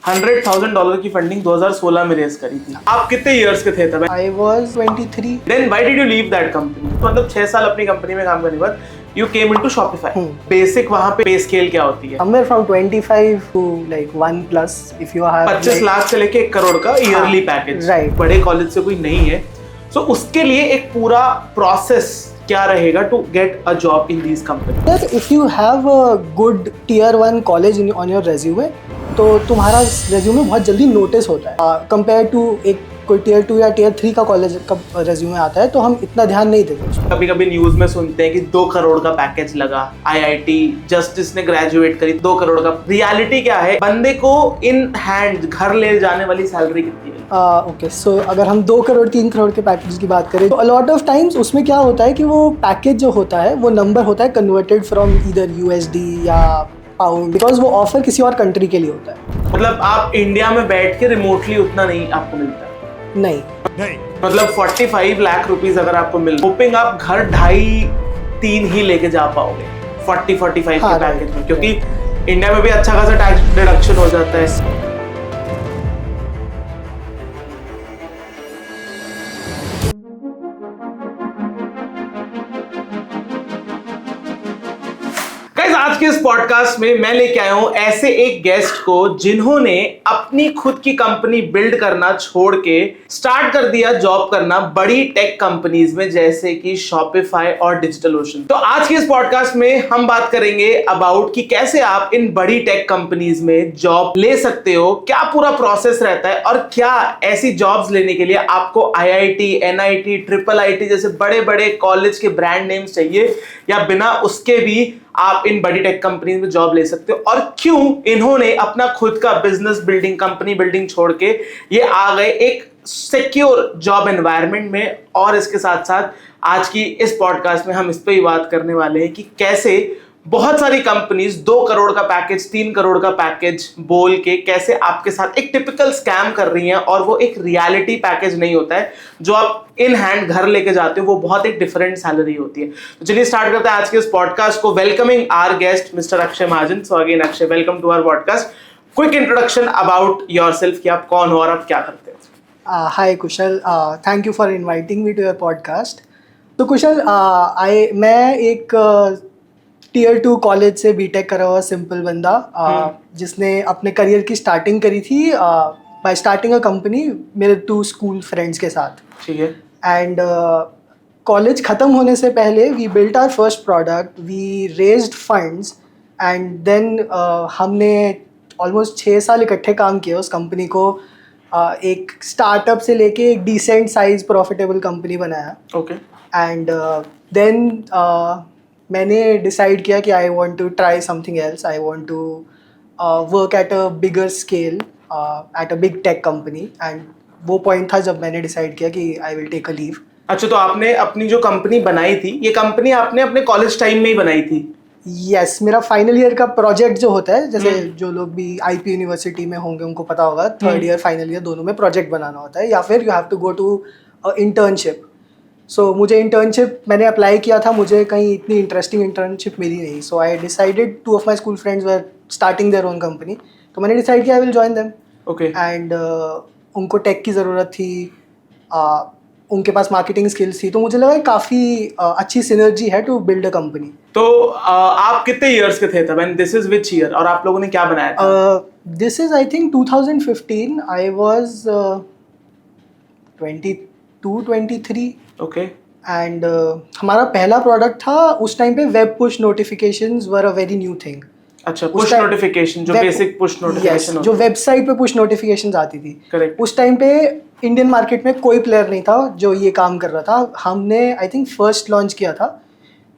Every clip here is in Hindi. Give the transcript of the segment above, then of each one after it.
$100,000 की फंडिंग 2016 में रेस करी थी। आप कितने इयर्स के थे तब? I was 23. Then why did you leave that company? मतलब 6 साल अपनी कंपनी में काम करने के बाद you came into Shopify. Basic वहाँ पे पे स्केल क्या होती है? Somewhere from 25 to like 1 plus if you have 25 lakh से लेके 1 करोड़ का ईयरली पैकेज। right. बड़े कॉलेज से कोई नहीं है, सो उसके लिए एक पूरा प्रोसेस क्या रहेगा to get a job in these company? If you have a good tier 1 college on your resume, तो तुम्हारा रेज्यूमे बहुत जल्दी नोटिस होता है कंपेयर टू एक कोई टियर 2 या टियर 3 का कॉलेज का रेज्यूमे आता है तो हम इतना ध्यान नहीं देते उसमें। कभी कभी न्यूज में सुनते हैं कि 2 करोड़ का पैकेज लगा, आईआईटी जस्टिस ने ग्रेजुएट करी 2 करोड़ का। रियलिटी क्या है? बंदे को इन हैंड घर ले जाने वाली सैलरी कितनी है? ओके, सो अगर हम 2 करोड़ 3 करोड़ के पैकेज की बात करें तो अलॉट ऑफ टाइम्स उसमें क्या होता है कि वो पैकेज जो होता है वो नंबर होता है कन्वर्टेड फ्रॉम इधर यूएसडी या पाउंड, बिकॉज वो ऑफर किसी और कंट्री के लिए होता है। मतलब आप इंडिया में बैठ के रिमोटली उतना नहीं आपको मिलता? नहीं, मतलब 45 लाख रुपीस अगर आपको मिल, होपिंग आप घर 2.5-3 ही लेके जा पाओगे 40-45 के पैकेज में, क्योंकि इंडिया में भी अच्छा खासा टैक्स डिडक्शन हो जाता है। आज के इस पॉडकास्ट में मैं लेके आया हूं ऐसे एक गेस्ट को जिन्होंने अपनी खुद की कंपनी बिल्ड करना छोड़ के स्टार्ट कर दिया जॉब करना बड़ी टेक कंपनीज में जैसे कि शॉपिफाई और डिजिटल ओशन। तो आज के इस पॉडकास्ट में हम बात करेंगे अबाउट कि कैसे आप इन बड़ी टेक कंपनीज में जॉब ले सकते हो, क्या पूरा प्रोसेस रहता है और क्या ऐसी जॉब्स लेने के लिए आपको आईआईटी, एनआईटी, ट्रिपल आईटी जैसे बड़े बड़े कॉलेज के ब्रांड नेम्स चाहिए या बिना उसके भी आप इन बड़ी टेक कंपनी में जॉब ले सकते हो, और क्यों इन्होंने अपना खुद का बिजनेस बिल्डिंग, कंपनी बिल्डिंग छोड़ के ये आ गए एक सिक्योर जॉब एनवायरनमेंट में। और इसके साथ साथ आज की इस पॉडकास्ट में हम इस पे ही बात करने वाले हैं कि कैसे बहुत सारी कंपनीज 2 करोड़ का पैकेज, 3 करोड़ का पैकेज बोल के कैसे आपके साथ एक टिपिकल स्कैम कर रही हैं, और वो एक रियलिटी पैकेज नहीं होता है जो आप इन हैंड घर लेके जाते हो, वो बहुत एक डिफरेंट सैलरी होती है। तो चलिए स्टार्ट करते हैं आज के इस पॉडकास्ट को, welcoming our guest mister Akshay Mahajan. So again Akshay, welcome to our podcast. Quick introduction about yourself कि आप कौन हो और आप क्या करते हो। Hi Kushal, thank you for inviting me to your podcast. तो कुशल, मैं एक टियर 2 कॉलेज से बीटेक करा हुआ सिंपल बंदा जिसने अपने करियर की स्टार्टिंग करी थी बाय स्टार्टिंग अ कंपनी मेरे 2 स्कूल फ्रेंड्स के साथ। ठीक है। एंड कॉलेज ख़त्म होने से पहले we built our first product, we raised funds and then हमने ऑलमोस्ट 6 साल इकट्ठे काम किया उस कंपनी को एक स्टार्टअप से लेके एक डिसेंट साइज प्रॉफिटेबल कंपनी बनाया। ओके। एंड देन मैंने डिसाइड किया कि I want to try something else, I want to work at a bigger scale at a big tech company. And वो पॉइंट था जब मैंने डिसाइड किया कि I will take a leave. अच्छा, तो आपने अपनी जो कंपनी बनाई थी, ये कंपनी आपने अपने कॉलेज टाइम में ही बनाई थी? यस, मेरा फाइनल ईयर का प्रोजेक्ट जो होता है, जैसे जो लोग भी आईपी यूनिवर्सिटी में होंगे उनको पता होगा, 3rd ईयर फाइनल ईयर दोनों में प्रोजेक्ट बनाना होता है या फिर you have to go to internship. So मुझे इंटर्नशिप मैंने अप्लाई किया था, मुझे कहीं इतनी इंटरेस्टिंग इंटर्नशिप मिली नहीं। So I decided, 2 of my school friends were starting their own company, तो मैंने डिसाइड किया I will join them. Okay. And उनको टेक की ज़रूरत थी, उनके पास मार्केटिंग स्किल्स थी, तो मुझे लगा काफ़ी अच्छी सिनर्जी है टू बिल्ड अ कंपनी। तो आप कितने इयर्स के थे तब, and this is which year, और आप लोगों ने क्या बनाया था? This is I think 2015, I was 22-23। Okay. And हमारा पहला प्रोडक्ट था, उस टाइम पे web push notifications were a very new thing. अच्छा, पुश नोटिफिकेशन, जो बेसिक पुश नोटिफिकेशन जो वेबसाइट पे पुश नोटिफिकेशंस आती थी। करेक्ट। उस टाइम पे इंडियन मार्केट में कोई प्लेयर नहीं था जो ये काम कर रहा था, हमने आई थिंक फर्स्ट लॉन्च किया था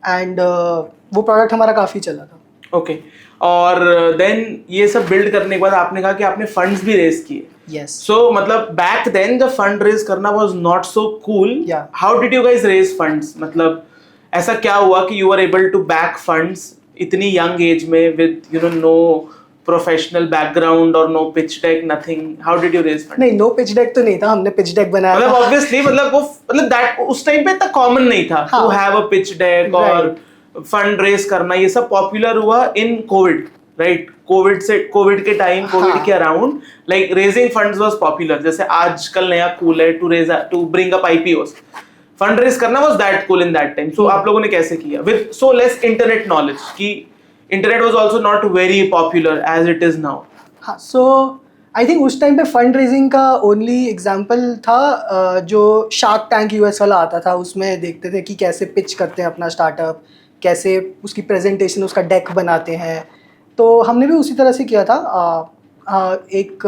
एंड वो प्रोडक्ट हमारा काफ़ी चला था। ओके। और देन ये सब बिल्ड करने के बाद आपने कहा कि आपने फंड्स भी रेज किए। यस। सो मतलब बैक देन जब फंड रेज करना was not so cool, Yeah. How did you guys raise funds? मतलब ऐसा क्या हुआ कि you are able to back funds इतनी यंग एज में विद नो प्रोफेशनल बैकग्राउंड और no pitch deck, nothing? How did you raise fund? नहीं, नो पिच डेक तो नहीं था, हमने पिच डेक बनाया मतलब था। ऑब्वियसली, मतलब वो मतलब दैट उस टाइम पे इतना कॉमन नहीं था to have a pitch deck और फंड रेज करना। ये सब पॉपुलर हुआ इन कोविड। राइट? कोविड के टाइम, कोविड के around, like raising funds was popular. जैसे आजकल नया कूल है to bring up IPOs. Fund raise करना was that cool in that time. So आप लोगों ने कैसे किया with so less internet knowledge कि internet was also not very popular as it is now? हाँ, सो आई थिंक उस टाइम पे फंड रेजिंग का ओनली एग्जाम्पल था जो शार्क टैंक यूएस वाला आता था, उसमें देखते थे कि कैसे पिच करते हैं अपना स्टार्टअप, कैसे उसकी प्रेजेंटेशन, उसका डेक बनाते हैं. तो हमने भी उसी तरह से किया था. एक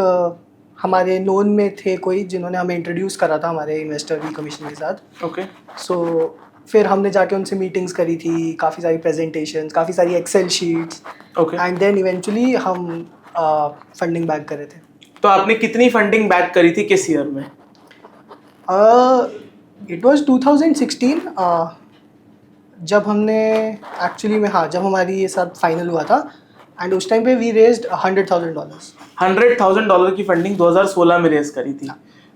हमारे नोन में थे कोई जिन्होंने हमें इंट्रोड्यूस करा था हमारे इन्वेस्टर भी कमीशन के साथ. ओके. सो फिर हमने जाके उनसे मीटिंग्स करी थी, काफ़ी सारी प्रेजेंटेशंस, काफ़ी सारी excel sheets. Okay. And then eventually हम फंडिंग बैक करे थे. तो आपने कितनी फंडिंग बैक करी थी, किस ईयर में? इट वाज 2016 जब हमने एक्चुअली में, हाँ, जब हमारी ये सब फाइनल हुआ था. एंड उस टाइम पे वी रेज्ड $100,000. $100,000 की फंडिंग 2016 में रेज करी थी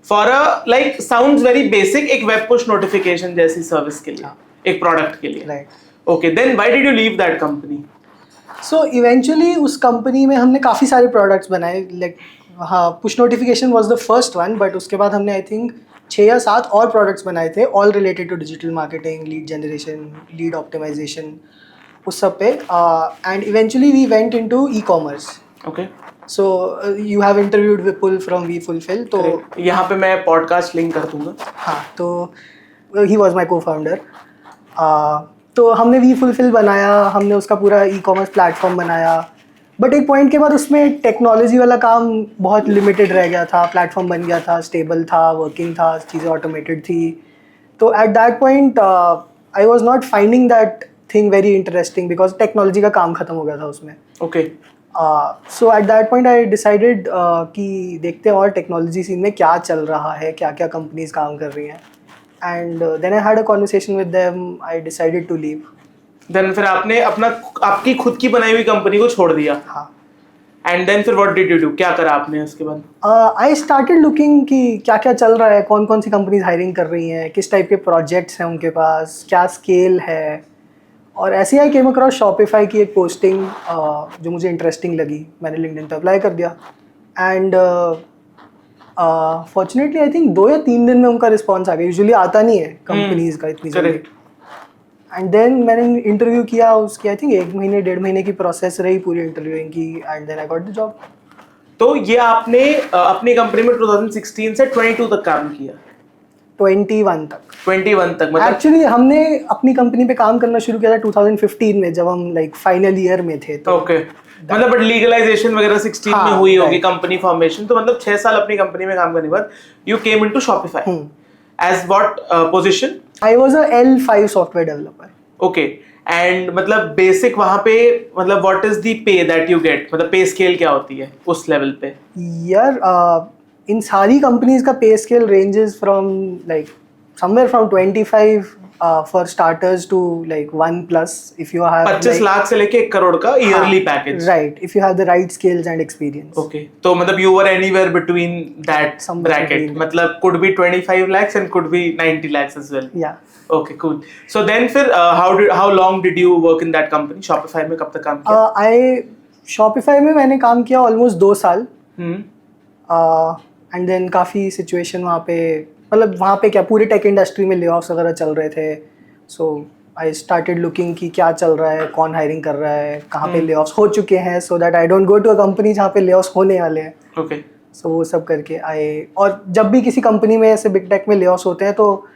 for a like sounds very basic, एक वेब पुश नोटिफिकेशन जैसी सर्विस के लिए, एक प्रोडक्ट के लिए. Right. Okay, then why did you leave that company? So eventually उस कंपनी में हमने काफ़ी सारे प्रोडक्ट्स बनाए. लाइक हाँ, push notification was the first one, but उसके बाद हमने आई थिंक 6 या 7 और प्रोडक्ट्स बनाए थे, all related to digital marketing, lead generation, lead optimization, उस सब पे. And eventually we went into e commerce. Okay. So you have interviewed Vipul from WeFulfil. तो यहाँ पे मैं पॉडकास्ट लिंक कर दूंगा. हाँ, तो ही वॉज माई को फाउंडर. तो हमने वी फुलफिल बनाया, हमने उसका पूरा ई कॉमर्स प्लेटफॉर्म बनाया. बट एक पॉइंट के बाद उसमें टेक्नोलॉजी वाला काम बहुत लिमिटेड रह गया था. प्लेटफॉर्म बन गया था, स्टेबल था, वर्किंग था, चीज़ें ऑटोमेटेड थी. तो at that point I was not finding that thing very interesting because technology का काम खत्म हो गया था उसमें. Okay. So at that point I decided कि देखते हैं और टेक्नोलॉजी सीन में क्या चल रहा है, क्या क्या कंपनीज काम कर रही हैं. And then I had a conversation with them. I decided to leave. Then फिर आपने आपकी खुद की बनाई हुई कंपनी को छोड़ दिया? हाँ. एंड देन फिर व्हाट डिड यू डू? क्या करा आपने उसके बाद? आई स्टार्टेड लुकिंग कि क्या क्या चल रहा है, कौन कौन सी कंपनीज हायरिंग कर रही हैं, किस टाइप के प्रोजेक्ट्स हैं उनके पास, क्या स्केल है. और ऐसे आई केम अक्रॉस शॉपिफाई की एक पोस्टिंग जो मुझे इंटरेस्टिंग लगी. मैंने लिंक्डइन पे अप्लाई कर दिया. एंड फॉर्चुनेटली आई थिंक 2 या 3 दिन में उनका रिस्पॉन्स आ गया. यूजुअली आता नहीं है कंपनीज का इतनी जल्दी. एंड देन मैंने इंटरव्यू किया उसकी. आई थिंक 1 महीने 1.5 महीने की प्रोसेस रही पूरी इंटरव्यूइंग की. And then I got the job. तो ये आपने अपनी कंपनी में 2016 से 22 तक काम किया? 21 तक. 21 तक मतलब एक्चुअली हमने अपनी कंपनी पे काम करना शुरू किया था 2015 में, जब हम लाइक फाइनल ईयर में थे. तो ओके. मतलब बट लीगलाइजेशन वगैरह 16 में हुई होगी, कंपनी फॉर्मेशन. तो मतलब 6 साल अपनी कंपनी में काम करने के बाद you came into Shopify. As what position? I was a L5 software developer. Okay. And मतलब बेसिक वहां पे मतलब what is the pay that you get, मतलब पे स्केल क्या होती है उस लेवल पे? यार इन सारी कंपनीज का pay scale ranges from like somewhere from 25 for starters to like 1+ if you have 25 lakh से लेके 1 करोड़ का yearly package. Right, if you have the right skills and experience. Okay. तो मतलब you were anywhere between that bracket, मतलब could be 25 lakhs and could be 90 lakhs as well. Yeah. Okay, cool. So then फिर how long did you work in that company? Shopify में कब तक काम किया? Shopify में मैंने काम किया ऑलमोस्ट 2 साल. एंड देन काफ़ी सिचुएशन वहाँ पे, मतलब वहाँ पे क्या पूरी टेक इंडस्ट्री में लेऑफ्स वगैरह चल रहे थे. सो आई स्टार्टेड लुकिंग कि क्या चल रहा है, कौन हायरिंग कर रहा है, कहाँ पे लेऑफ्स हो चुके हैं, so that I don't go to a company जहाँ पे लेऑफ्स होने वाले हैं. ओके. सो वो सब करके आए. और जब भी किसी कंपनी में ऐसे बिग टेक में लेऑफ्स होते हैं तो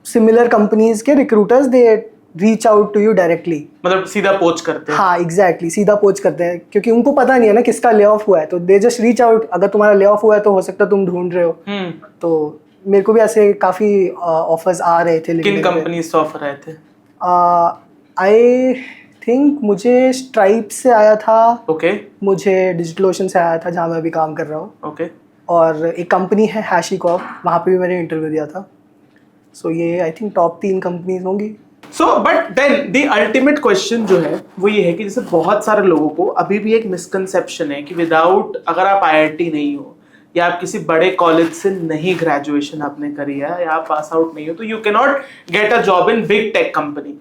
सिमिलर कंपनीज के recruiters they reach out to you directly. मतलब सीधा पोच करते हैं? हाँ, एग्जैक्टली, सीधा पोच करते हैं क्योंकि उनको पता नहीं है ना किसका ले ऑफ हुआ है. तो दे जस्ट रीच आउट. अगर तुम्हारा ले ऑफ हुआ है तो हो सकता है तुम ढूंढ रहे हो. तो मेरे को भी ऐसे काफ़ी ऑफर्स आ रहे थे. किन कंपनीज से ऑफर आए थे? आई थिंक मुझे स्ट्राइप से आया था. ओके. मुझे डिजिटल ओशन से आया था जहाँ मैं अभी काम कर रहा हूँ. ओके. और एक कंपनी है हैशीकॉप, वहाँ पे भी मैंने इंटरव्यू दिया था. सो ये आई थिंक टॉप 3 कंपनीज होंगी. So but then the ultimate question जो है वो ये है कि जैसे बहुत सारे लोगों को अभी भी एक मिसकंसेप्शन है कि विदाउट, अगर आप IIT नहीं हो या आप किसी बड़े कॉलेज से नहीं ग्रेजुएशन आपने करी है या आप पास आउट नहीं हो, तो you can not gate a job in big tech company.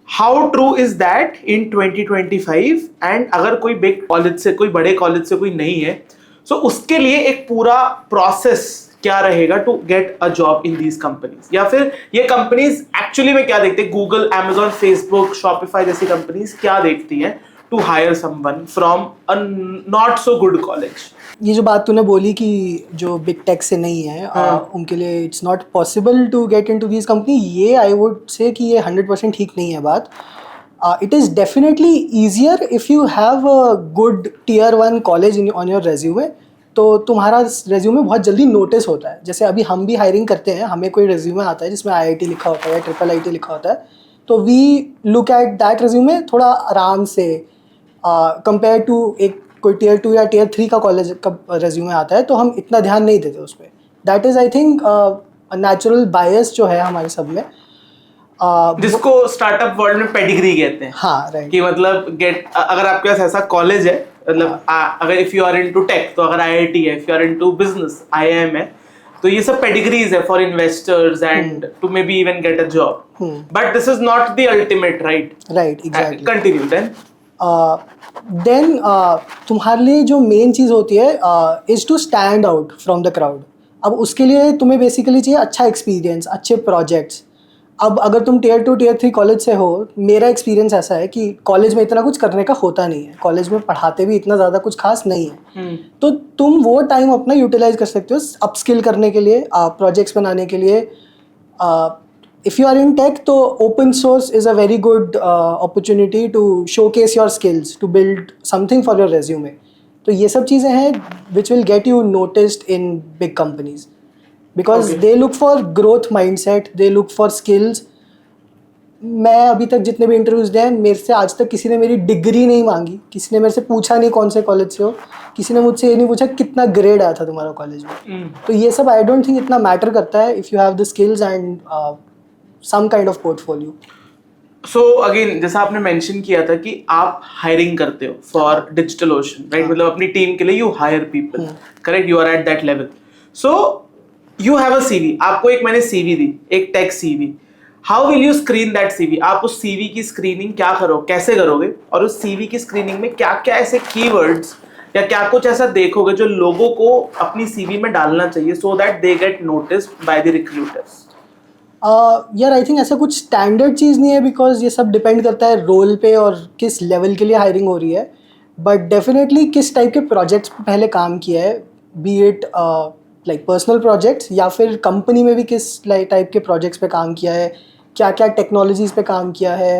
How true is that in 2025? And अगर कोई बिग कॉलेज से, कोई बड़े कॉलेज से कोई नहीं है, सो उसके लिए एक पूरा प्रोसेस क्या रहेगा to get a job in these companies? या फिर ये कंपनीज एक्चुअली में क्या देखते हैं? गूगल, Amazon, फेसबुक, शॉपिफाई जैसी कंपनीज क्या देखती हैं to hire someone from a not so good college? ये जो बात तूने बोली कि जो बिग टेक से नहीं है उनके लिए it's not possible to get into these company, ये आई वुड से कि ये 100% ठीक नहीं है बात. It is definitely easier if you have a good tier 1 college on your resume. तो तुम्हारा रेज्यूमे बहुत जल्दी नोटिस होता है. जैसे अभी हम भी हायरिंग करते हैं, हमें कोई रेज्यूमे आता है जिसमें IIT लिखा होता है या IIIT लिखा होता है, तो we look at that resume थोड़ा आराम से कंपेयर टू एक कोई टियर 2 या टियर 3 का कॉलेज का रेज्यूमे आता है, तो हम इतना ध्यान नहीं देते उस पर. That is I think natural bias जो है हमारे सब में, जिसको स्टार्टअप वर्ल्ड में पेडिग्री कहते हैं. हाँ, राइट. कि मतलब अगर आपके पास ऐसा कॉलेज है, मतलब अगर if you are into tech तो अगर IIT है, if you are into business IIM है, तो ये सब पेडिग्रीज है for investors and to maybe even get a job. But this is not the ultimate, right? Right, exactly. Continue then तुम्हारे लिए जो मेन चीज़ होती है is to stand out from the crowd. अब उसके लिए तुम्हें बेसिकली चाहिए अच्छा एक्सपीरियंस, अच्छे प्रोजेक्ट्स. अब अगर तुम टियर 2 टियर 3 कॉलेज से हो, मेरा एक्सपीरियंस ऐसा है कि कॉलेज में इतना कुछ करने का होता नहीं है. कॉलेज में पढ़ाते भी इतना ज़्यादा कुछ खास नहीं है. तो तुम वो टाइम अपना यूटिलाइज कर सकते हो अपस्किल करने के लिए, प्रोजेक्ट्स बनाने के लिए. If you are in tech, तो open source is a very good opportunity to showcase your skills, to build something for your resume. तो ये सब चीज़ें हैं which will get you noticed in big companies because Okay. they look for growth mindset, they look for skills. मैं अभी तक जितने भी इंटरव्यूज दिए हैं, मेरे से आज तक किसी ने मेरी डिग्री नहीं मांगी, किसी ने मेरे से पूछा नहीं कौन से कॉलेज से हो, किसी ने मुझसे ये नहीं पूछा कितना ग्रेड आया था तुम्हारा कॉलेज में. तो ये सब आई डोंट थिंक इतना मैटर करता है if you have the skills and some kind of portfolio. So again, जैसा आपने मेंशन किया था कि आप हायरिंग करते हो फॉर डिजिटल ओशन, राइट? मतलब अपनी टीम के लिए you hire people, correct? You are at that level. So you have a CV. आपको एक मैंने CV दी, एक tech CV. How will you screen that CV? आप उस CV की स्क्रीनिंग क्या करो, कैसे करोगे? और उस CV की स्क्रीनिंग में क्या क्या ऐसे कीवर्ड्स या क्या कुछ ऐसा देखोगे जो लोगों को अपनी CV में डालना चाहिए so that they get noticed by the recruiters? यार आई थिंक ऐसा कुछ स्टैंडर्ड चीज़ नहीं है बिकॉज ये सब डिपेंड करता है रोल पे और किस लेवल के लिए हायरिंग हो रही है. बट डेफिनेटली किस टाइप के प्रोजेक्ट्स पे पहले काम किया है, B it like personal projects या फिर कंपनी में भी किस टाइप के प्रोजेक्ट्स पे काम किया है, क्या क्या टेक्नोलॉजीज पे काम किया है,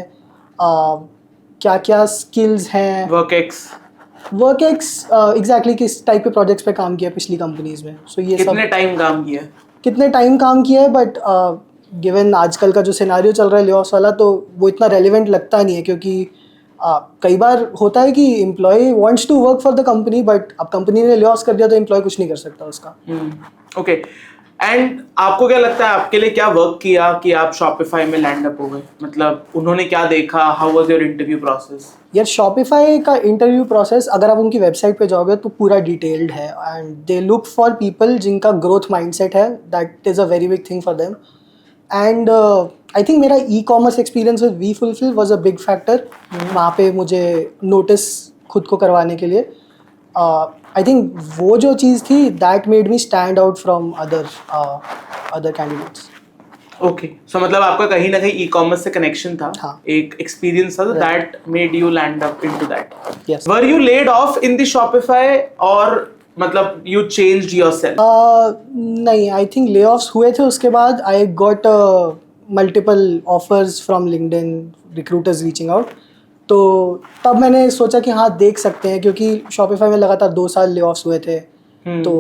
क्या क्या स्किल्स हैं, वर्क एक्स एग्जैक्टली किस टाइप के प्रोजेक्ट्स पे काम किया पिछली कंपनीज में. सो ये सब कितने टाइम काम किया है. बट गिवन आजकल का जो सिनारियो चल रहा है लेऑफ्स वाला, तो वो इतना रेलिवेंट लगता नहीं है क्योंकि कई बार होता है कि employ wants to work for the company but अब कंपनी ने लेऑफ्स कर दिया तो एम्प्लॉय कुछ नहीं कर सकता उसका. ओके. एंड आपको क्या लगता है आपके लिए क्या वर्क किया कि आप शॉपिफाई में लैंड अप हो गए? मतलब उन्होंने क्या देखा? How was your interview process? यार शॉपिफाई का इंटरव्यू प्रोसेस अगर आप उनकी वेबसाइट पे जाओगे तो पूरा डिटेल्ड है and they look for people जिनका ग्रोथ माइंडसेट है. That is a very big thing for them. And I think मेरा e-commerce experience with we fulfil was a big factor वहाँ पे मुझे नोटिस खुद को करवाने के लिए. आई थिंक वो जो चीज़ थी that made me stand out from other candidates. Okay. So मतलब आपका कहीं ना कहीं ई-कॉमर्स से कनेक्शन था, हाँ. एक एक्सपीरियंस था that made you land up into that. Yes. Were you laid off in the Shopify और मतलब यू चेंज्ड योरसेल्फ? नहीं, आई थिंक ले ऑफ्स हुए थे. उसके बाद I got multiple offers from LinkedIn, recruiters reaching out. तो तब मैंने सोचा कि हाँ देख सकते हैं क्योंकि शॉपिफाई में लगातार 2 साल ले ऑफ्स हुए थे. तो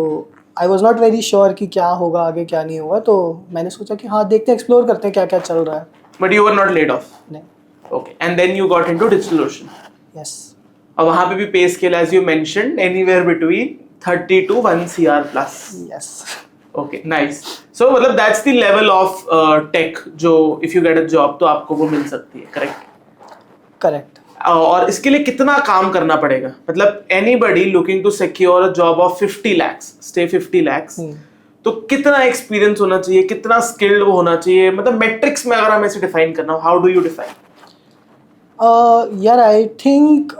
I was not very sure कि क्या होगा आगे क्या नहीं होगा. तो मैंने सोचा कि हाँ देखते हैं, एक्सप्लोर करते हैं क्या क्या चल रहा है. But you were not laid off? नहीं. Okay. And then you got into digital ocean. Yes. और वहाँ पे भी pay scale as you mentioned anywhere between 30 to 1 CR plus. Yes. Okay, nice. So मतलब that's the level of tech जो if you get a job तो आपको वो मिल सकती है, correct? Correct. और इसके लिए कितना काम करना पड़ेगा? मतलब anybody looking to secure a job of 50 lakhs, stay 50 lakhs, तो कितना एक्सपीरियंस होना चाहिए, कितना स्किल्ड वो होना चाहिए? मतलब मेट्रिक्स में अगर हमें इसे डिफाइन करना हो, how do you define? यार आई थिंक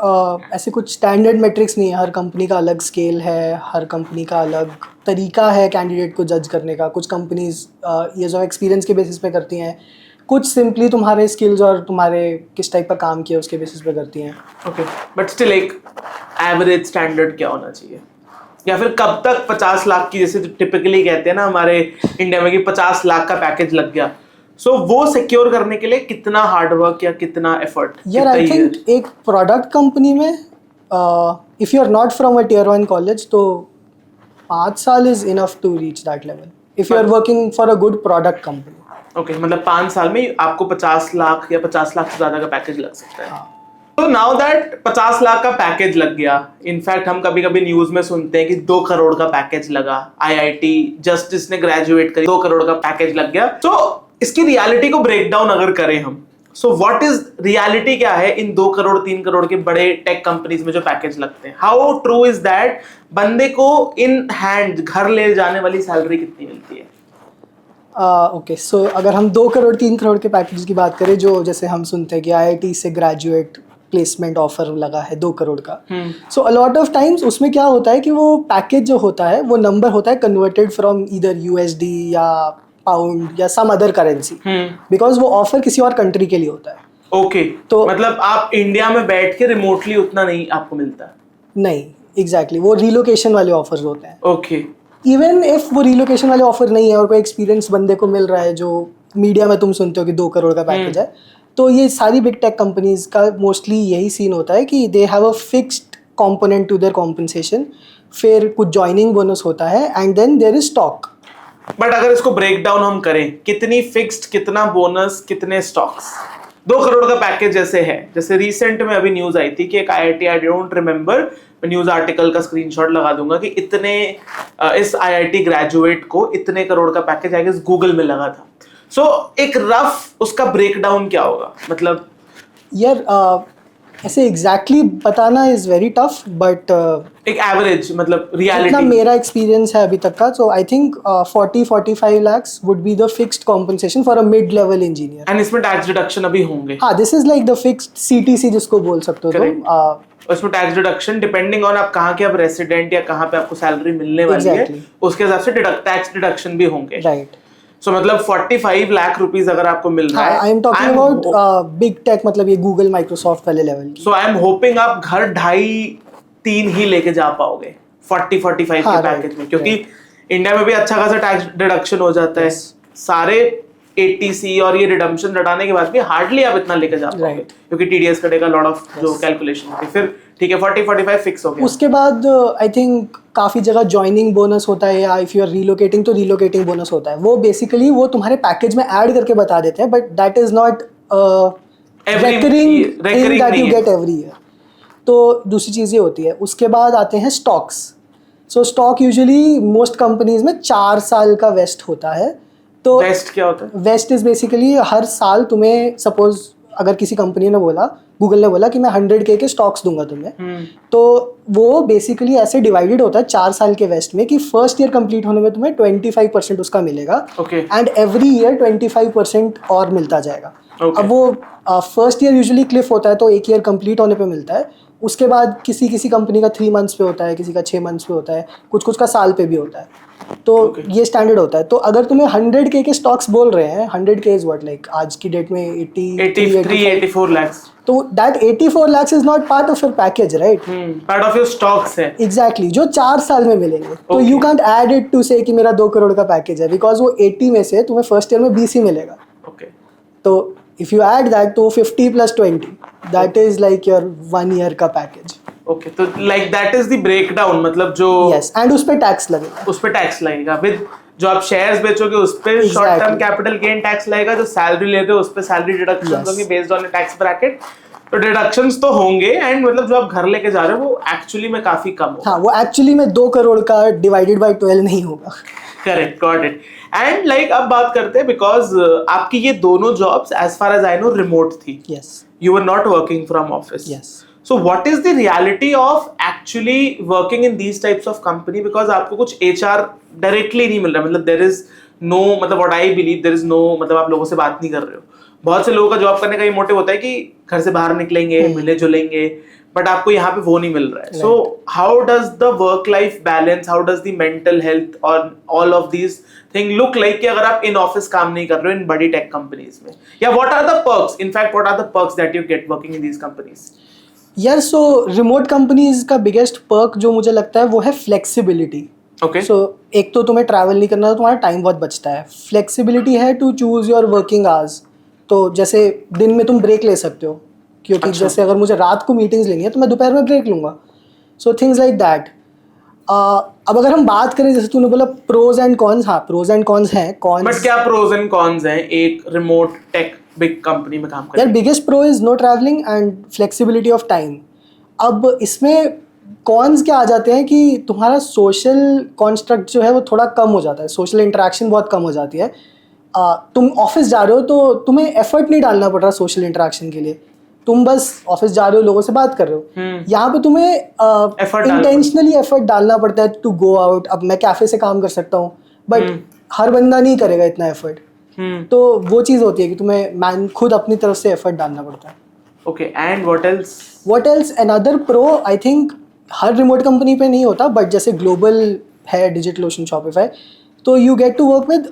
ऐसे कुछ स्टैंडर्ड मेट्रिक्स नहीं है, हर कंपनी का अलग स्केल है, हर कंपनी का अलग तरीका है कैंडिडेट को जज करने का। कुछ कंपनीज ये जो एक्सपीरियंस के बेसिस पे करती हैं, कुछ सिंपली तुम्हारे स्किल्स और तुम्हारे किस टाइप का काम किया उसके बेसिस पे करती हैं। ओके, बट स्टिल एक एवरेज स्टैंडर्ड क्या होना चाहिए, या फिर कब तक 50 लाख की, जैसे टिपिकली कहते हैं ना हमारे इंडिया में कि 50 लाख का पैकेज लग गया, सो वो सिक्योर करने के लिए कितना हार्डवर्क या कितना एफर्ट? यार आई थिंक एक प्रोडक्ट कंपनी में if you are not from a tier 1 college तो 5 साल is enough to reach that level if you are working for a good product company. Okay, मतलब 5 साल में आपको 50 लाख या 50 लाख से ज्यादा का पैकेज लग सकता है। हाँ। तो नाउ दैट 50 लाख का पैकेज लग गया, इनफैक्ट हम कभी कभी न्यूज में सुनते हैं कि 2 करोड़ का पैकेज लगा, आईआईटी जस्ट जिसने ग्रेजुएट करी 2 करोड़ का पैकेज लग गया। तो इसकी रियलिटी को ब्रेक डाउन अगर करें हम, सो व्हाट इज रियलिटी, क्या है इन 2 करोड़ 3 करोड़ के बड़े टेक कंपनीज में जो पैकेज लगते हैं? How true is that? बंदे को इन हैंड घर ले जाने वाली सैलरी कितनी मिलती है? ओके, सो अगर हम 2 करोड़ 3 करोड़ के पैकेज की बात करें, जो जैसे हम सुनते हैं कि आईआईटी से ग्रेजुएट प्लेसमेंट ऑफर लगा है 2 करोड़ का, सो अ लॉट ऑफ टाइम्स उसमें क्या होता है कि वो पैकेज जो होता है वो नंबर होता है कन्वर्टेड फ्रॉम ईदर यूएसडी या पाउंड या सम अदर करेंसी, बिकॉज वो ऑफर किसी और कंट्री के लिए होता है। ओके, तो मतलब आप इंडिया में बैठ के रिमोटली उतना नहीं आपको मिलता? नहीं, एग्जैक्टली वो रिलोकेशन वाले ऑफर्स होते हैं। ओके, इवन इफ वो रिलोकेशन वाले ऑफर नहीं है और कोई एक्सपीरियंस बंदे को मिल रहा है, जो मीडिया में तुम सुनते हो कि 2 करोड़ का पैकेज है, तो ये सारी बिग टेक कंपनीज का मोस्टली यही सीन होता है कि they have a fixed component to their compensation, फिर कुछ ज्वाइनिंग बोनस होता है and then there is stock. But अगर इसको ब्रेक डाउन हम करें, कितनी फिक्स्ड, कितना बोनस, कितने स्टॉक्स? 2 करोड़ का पैकेज जैसे है, जैसे रिसेंट में अभी न्यूज आई थी कि एक IIT, I don't remember, news article का स्क्रीनशॉट लगा दूंगा, कि इतने इस आईआईटी ग्रेजुएट को इतने करोड़ का पैकेज आई गेस गूगल में लगा था। सो एक रफ उसका ब्रेक डाउन क्या होगा, मतलब? यार ऐसे एग्जैक्टली बताना इज वेरी टफ, बट एक एवरेज, मतलब जितना रियलिटी मेरा एक्सपीरियंस है अभी तक का, so I think 40-45 lakhs would be the fixed compensation for a mid level engineer. And इसमें टैक्स डिडक्शन अभी होंगे? हाँ, this is like the fixed CTC जिसको बोल सकते हो तुम। उसमें टैक्स डिडक्शन डिपेंडिंग ऑन आप कहाँ के अब रेसिडेंट या कहाँ पे आपको सैलरी मिलने वाली है, उसके हिसाब से टैक्स डिडक्शन भी होंगे। राइट। सो मतलब 45 लाख रुपीस अगर आपको मिल रहा है, I am talking about big tech, मतलब ये गूगल माइक्रोसॉफ्ट वाले लेवल की। सो आई एम होपिंग आप घर 2.5-3 ही लेके जा पाओगे 40-45 के पैकेज में, क्योंकि इंडिया में भी अच्छा खासा टैक्स डिडक्शन हो जाता है, सारे 80C और ये रिडम्पशन रटाने के बाद भी हार्डली आप इतना लेके जा पाओगे, क्योंकि टीडीएस कटेगा, लॉट ऑफ जो कैलकुलेशन होती है। फिर ठीक है, 40-45 फिक्स हो गया। उसके बाद आई थिंक काफ़ी जगह ज्वाइनिंग बोनस होता है, या इफ़ यू आर रीलोकेटिंग तो रीलोकेटिंग बोनस होता है। वो बेसिकली वो तुम्हारे पैकेज में ऐड करके बता देते हैं, but that is not recurring that you get every year. तो दूसरी चीज़ ये होती है। उसके बाद आते हैं स्टॉक्स। सो स्टॉक यूजुअली मोस्ट कंपनीज में 4 साल का वेस्ट होता है। तो वेस्ट क्या होता है? वेस्ट इज बेसिकली हर साल तुम्हें, सपोज अगर किसी कंपनी ने बोला, गूगल ने बोला कि मैं 100K के स्टॉक्स दूंगा तुम्हें, तो वो बेसिकली ऐसे डिवाइडेड होता है 4 साल के वेस्ट में कि फर्स्ट ईयर कंप्लीट होने में तुम्हें 25% उसका मिलेगा, एंड एवरी ईयर 25% और मिलता जाएगा। अब वो फर्स्ट ईयर यूजुअली क्लिफ होता है, तो 1 ईयर कंप्लीट होने पे मिलता है। उसके बाद किसी किसी कंपनी का 3 मंथ्स पे होता है, किसी का 6 मंथ्स पे होता है, कुछ कुछ का साल पे भी होता है। तो ये स्टैंडर्ड होता है। तो अगर तुम्हें 100K के स्टॉक्स बोल रहे हैं, 100K इज व्हाट, लाइक आज की डेट में 83-84 lakhs, तो that 84 lakhs is not part of your package, right? Part of your stocks है। एग्जैक्टली, जो 4 साल में मिलेंगे। तो you can't add it to से कि मेरा 2 करोड़ का पैकेज है, बिकॉज वो 80 में से तुम्हें फर्स्ट ईयर में 20 ही मिलेगा। तो इफ यू ऐड दैट, तो 50 + 20, that is like your 1 year का पैकेज। ओके, तो like that is the breakdown, मतलब जो यस, एंड उस पे टैक्स लगेगा। उस पे टैक्स लगेगा विद जो आप शेयर्स बेचोगे उस पे short term capital gain tax लगेगा, जो सैलरी लेते हो उस पे सैलरी डिडक्शंस होंगे बेस्ड ऑन टैक्स ब्रैकेट। तो डिडक्शंस तो होंगे, एंड मतलब जो आप घर लेके जा रहे हो वो एक्चुअली में काफी कम होगा। हाँ, वो एक्चुअली में 2 करोड़ का डिवाइडेड बाय 12 नहीं होगा। Correct, got it. And like अब बात करते हैं, बिकॉज आपकी ये दोनों jobs as far as I know remote थी। Yes, you were not working from office. Yes. So what is the reality of actually working in these types of company? Because आपको कुछ HR directly नहीं मिल रहा, मतलब there is no, मतलब what I believe there is no, मतलब आप लोगों से बात नहीं कर रहे हो. बहुत से लोगों का जॉब करने का ये मोटिव होता है कि घर से बाहर निकलेंगे, मिले जुलेंगे, बट आपको यहाँ पे वो नहीं मिल रहा है. So how does the work life balance, how does the mental health और all of these thing look like कि अगर आप in office काम नहीं कर रहे हो इन बड़ी tech companies में, या what are the perks, in fact what are the perks that you get working in these companies? यार सो रिमोट कंपनीज का बिगेस्ट पर्क जो मुझे लगता है वो है फ्लेक्सिबिलिटी. Okay. सो एक तो तुम्हें ट्रैवल नहीं करना, तो तुम्हारा टाइम बहुत बचता है. फ्लेक्सिबिलिटी है to choose your working hours. तो जैसे दिन में तुम ब्रेक ले सकते हो, क्योंकि अच्छा. जैसे अगर मुझे रात को मीटिंग्स लेनी है तो मैं दोपहर में ब्रेक लूँगा. So things like that. अब अगर हम बात करें, जैसे तूने बोला प्रोज एंड कॉन्स, हाँ प्रोज एंड कॉन्स हैं. कॉन्स, बट क्या प्रोज एंड कॉन्स हैं एक रिमोट टेक बिग कंपनी में काम यार करने? Biggest pro is know travelling and flexibility of time. अब इसमें कॉन्स क्या आ जाते हैं कि तुम्हारा सोशल कॉन्स्ट्रक्ट जो है वो थोड़ा कम हो जाता है, सोशल इंटरेक्शन बहुत कम हो जाती है. तुम ऑफिस जा रहे हो तो तुम्हें एफर्ट नहीं डालना पड़ रहा सोशल इंटरेक्शन के लिए. तुम बस ऑफिस जा रहे हो, लोगों से बात कर रहे हो. यहाँ पे तुम्हें इंटेंशनली एफर्ट डालना पड़ता है टू गो आउट. अब मैं कैफे से काम कर सकता हूँ, बट हर बंदा नहीं करेगा इतना एफर्ट. तो वो चीज़ होती है कि तुम्हें खुद अपनी तरफ से एफर्ट डालना पड़ता है. Okay, and what else? What else? Another pro I think हर रिमोट कंपनी पे नहीं होता, बट जैसे ग्लोबल है डिजिटल ओशन, शॉपिफाई, तो you get to work with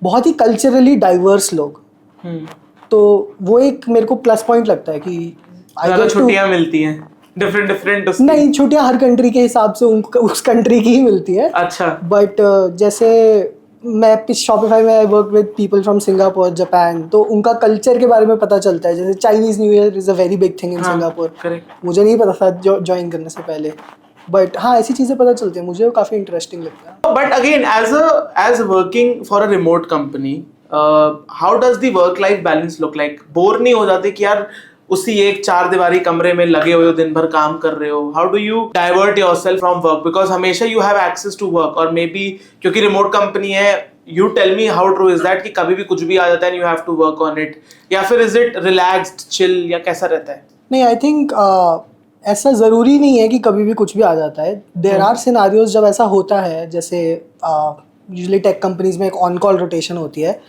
बहुत ही कल्चरली डाइवर्स लोग. तो वो एक मेरे को प्लस पॉइंट लगता है कि छुट्टियां मिलती हैं डिफरेंट. नहीं, छुट्टियां हर कंट्री के हिसाब से उस कंट्री की ही मिलती है. अच्छा. बट जैसे मैं शॉपिफाई में I work with people from Singapore, Japan, तो उनका कल्चर के बारे में पता चलता है. जैसे Chinese new year is a very big thing in Singapore. मुझे नहीं पता था ज्वाइन करने से पहले, बट हाँ ऐसी चीज़ें पता चलती हैं. मुझे वो काफ़ी इंटरेस्टिंग लगता है. But again as working for a remote company, how does the work life balance look like? Bore नहीं हो जाते कि यार उसी एक चार दीवारी कमरे में लगे हुए हो, दिन भर काम कर रहे हो? How do you divert yourself from work? Because हमेशा you have access to work, और मे बी क्योंकि रिमोट कंपनी है, you tell me how true is that कि कभी भी कुछ भी आ जाता है and you have to work on it, या फिर इज इट रिलैक्स्ड, चिल, या कैसा रहता है? नहीं, आई थिंक ऐसा ज़रूरी नहीं है कि कभी भी कुछ भी आ जाता है. देयर आर सिनारियोज जब ऐसा होता है, जैसे यूजुअली टेक कंपनीज में एक ऑन कॉल रोटेशन होती है,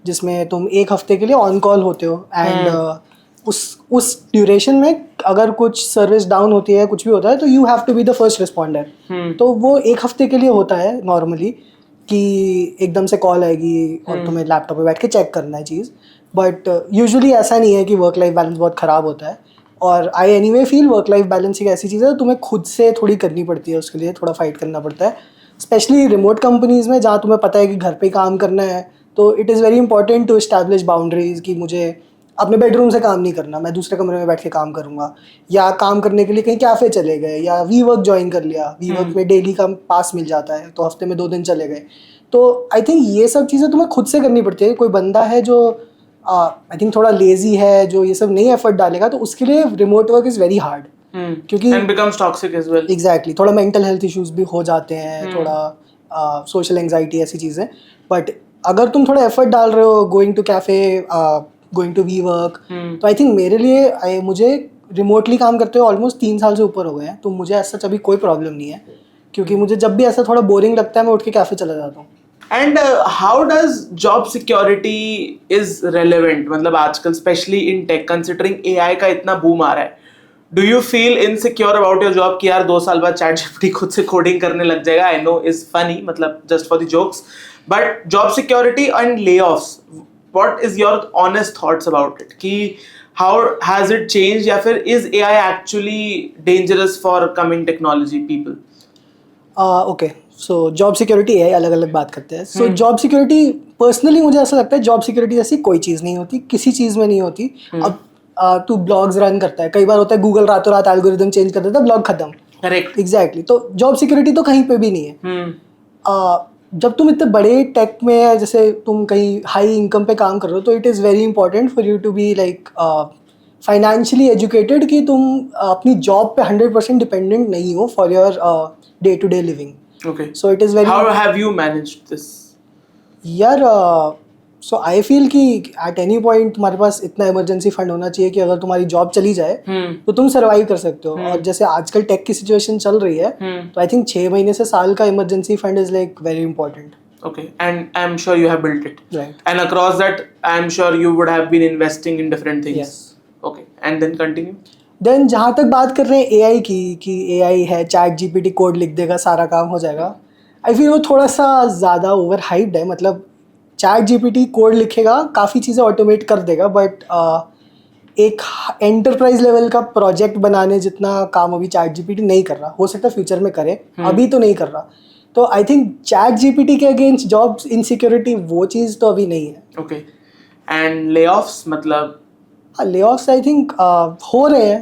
जिसमें तुम एक हफ्ते के लिए ऑन कॉल होते हो. एंड उस ड्यूरेशन में अगर कुछ सर्विस डाउन होती है, कुछ भी होता है, तो you have to be the first responder. तो वो एक हफ्ते के लिए होता है नॉर्मली, कि एकदम से कॉल आएगी और तुम्हें लैपटॉप पे बैठ के चेक करना है चीज़. बट यूजुअली ऐसा नहीं है कि वर्क लाइफ बैलेंस बहुत ख़राब होता है. और I anyway feel work life balance एक ऐसी चीज़ है तुम्हें खुद से थोड़ी करनी पड़ती है, उसके लिए थोड़ा फाइट करना पड़ता है. स्पेशली रिमोट कंपनीज़ में, जहाँ तुम्हें पता है कि घर पे काम करना है, तो it is very important to establish boundaries कि मुझे अपने बेडरूम से काम नहीं करना, मैं दूसरे कमरे में बैठ के काम करूँगा. या काम करने के लिए कहीं कैफ़े चले गए, या वी वर्क ज्वाइन कर लिया. वी वर्क में डेली का पास मिल जाता है, तो हफ्ते में 2 दिन चले गए. तो आई थिंक ये सब चीज़ें तुम्हें खुद से करनी पड़ती है. कोई बंदा है जो आई थिंक थोड़ा लेजी है, जो ये सब नहीं एफर्ट डालेगा, तो उसके लिए remote work is very hard. क्योंकि and becomes toxic as well. Exactly, थोड़ा मेंटल हेल्थ इश्यूज भी हो जाते हैं, थोड़ा सोशल एंग्जाइटी, ऐसी चीज़ें. बट अगर तुम थोड़ा एफर्ट डाल रहे हो, going to cafe, going to WeWork, तो आई थिंक मेरे लिए मुझे रिमोटली काम करते हुए ऑलमोस्ट 3 साल से ऊपर हो गए हैं. तो मुझे ऐसा कभी कोई प्रॉब्लम नहीं है, क्योंकि मुझे जब भी ऐसा थोड़ा बोरिंग लगता है, मैं उठ के कैफ़े चला जाता हूँ. And how does job security is relevant? मतलब आजकल specially in tech, considering AI का इतना बूम आ रहा है, do you feel insecure about your job कि यार 2 साल बाद ChatGPT खुद से कोडिंग करने लग जाएगा? आई नो इज फनी, मतलब just for the jokes, but job security and layoffs, what is your honest thoughts about it? कि हाउ हैज इट चेंज, या फिर is AI actually dangerous for coming technology people? Okay, so job security है, अलग अलग बात करते हैं. सो जॉब सिक्योरिटी, पर्सनली मुझे ऐसा लगता है जॉब सिक्योरिटी जैसी कोई चीज़ नहीं होती, किसी चीज़ में नहीं होती. अब तू ब्लॉग्स रन करता है, कई बार होता है गूगल रातों रात एल्गोरिदम चेंज कर देता है, ब्लॉग खत्म. Correct, exactly. तो जॉब सिक्योरिटी तो कहीं पे भी नहीं है. जब तुम इतने बड़े टेक में, जैसे तुम कहीं हाई इनकम पे काम कर रहे हो, तो it is very important for you to be like financially educated, कि तुम अपनी जॉब पे 100% डिपेंडेंट नहीं हो for your day to day living. Okay. So it is very. How have you managed this? यार सो आई फील कि एट एनी पॉइंट तुम्हारे पास इतना इमरजेंसी फंड होना चाहिए कि अगर तुम्हारी जॉब चली जाए तो तुम सर्वाइव कर सकते हो। और जैसे आजकल टेक की सिचुएशन चल रही है तो आई थिंक 6 महीने से साल का emergency fund is like very important. Okay, and I'm sure you have built it. Right. And across that, I'm sure you would have been investing in different things. Yes. Okay, and then continue. Then जहाँ तक बात कर रहे हैं एआई की कि एआई है, चैट जीपीटी कोड लिख देगा, सारा काम हो जाएगा, आई फील वो थोड़ा सा ज़्यादा ओवर हाइप्ड है। मतलब चैट जीपीटी कोड लिखेगा, काफ़ी चीज़ें ऑटोमेट कर देगा, बट एक एंटरप्राइज लेवल का प्रोजेक्ट बनाने जितना काम अभी चैट जीपीटी नहीं कर रहा। हो सकता है फ्यूचर में करे, अभी तो नहीं कर रहा। तो आई थिंक चैट जीपीटी के अगेंस्ट जॉब इनसिक्योरिटी वो चीज़ तो अभी नहीं है। Okay, and layoffs मतलब लेऑफ्स आई थिंक हो रहे हैं,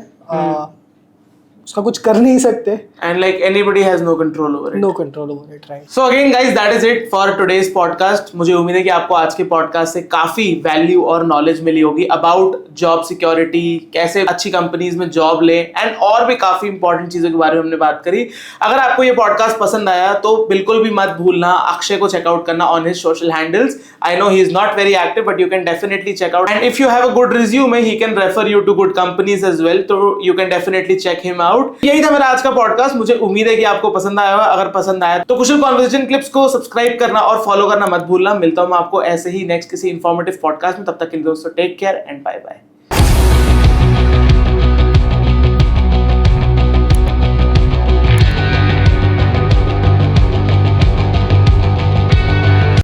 उसका कुछ कर नहीं सकते। and like anybody has no control over it. No control over it, right. So again guys, that is it for today's podcast. मुझे उम्मीद है कि आपको आज के पॉडकास्ट से काफी वैल्यू और नॉलेज मिली होगी अबाउट जॉब सिक्योरिटी, कैसे अच्छी कंपनीज में जॉब ले, एंड और भी काफी इंपॉर्टेंट चीजों के बारे में हमने बात करी। अगर आपको ये पॉडकास्ट पसंद आया तो बिल्कुल भी मत भूलना अक्षय को चेकआउट करना on his social handles. I know he is not very active but you can definitely check out, and if you have a good resume he can refer you to good companies as well, तो you can definitely check him out. यही था मेरा आज का पॉडकास्ट। मुझे उम्मीद है कि आपको पसंद आया होगा। अगर पसंद आया तो कुशल कॉन्वर्सेशन क्लिप्स को सब्सक्राइब करना और फॉलो करना मत भूलना। मिलता हूं मैं आपको ऐसे ही नेक्स्ट किसी इंफॉर्मेटिव पॉडकास्ट में। तब तक के लिए दोस्तों take care and bye bye.